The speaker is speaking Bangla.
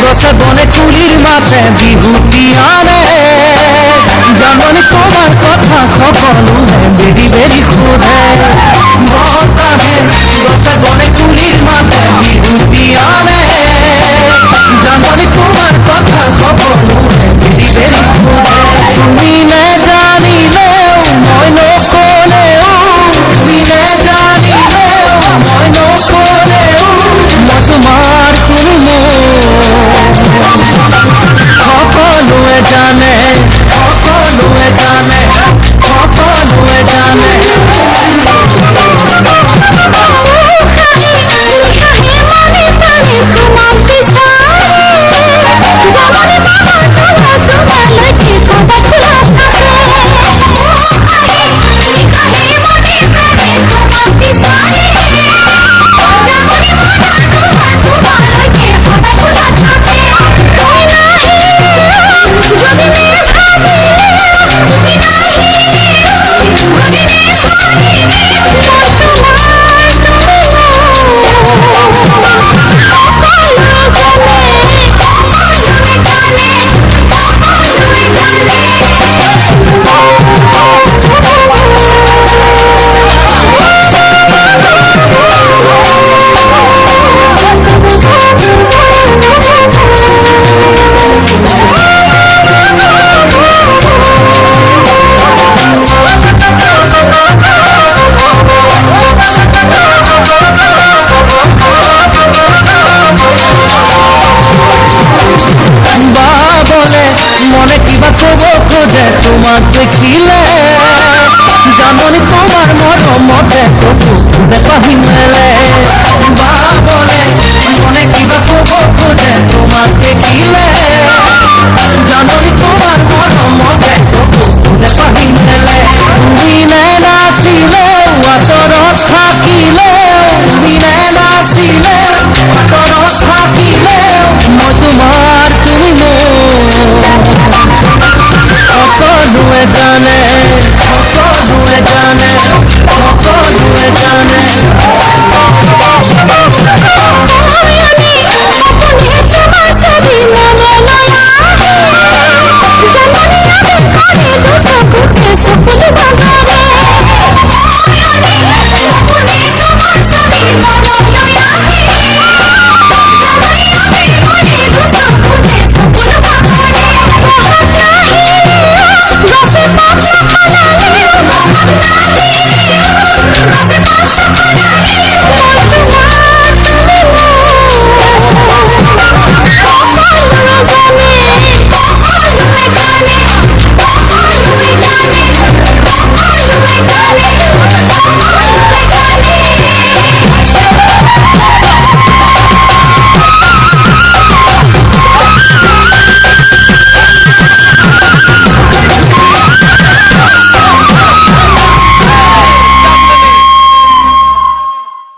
বসে বনে কুলির মাঠে বিহুতি আনে যেমন তোমার কথা কখনো বেরি বেরি খুঁড়ে বতাহে বসে বনে কুলির মাঠে বিহুতি আনে যেমন তোমার কথা কখনো বেরি বেরি খুঁড়ে তুমি না জানিলেও মই নকলেও তুমি না জানিলেও মই নকলেও মই তোমার কোনো সকলোৱে জানে সকলোৱে জানে সকলোৱে জানে মনে কিবা কব খোঁজে তোমার দেখিলে যেমন তোমার মরমতে তবু দেখাহি মেলে বা বলে মনে কিবা কব খোঁজে তোমার দেখিলে যেমন তোমার মরমতে তবু দেখাহি মেলে তুমি নাচিলে আতৰত থাকিলে তুমি নাচিলে আতৰত থাকিলে মই তোমাৰ তুমি সকলোৱে জানে সকলোৱে জানে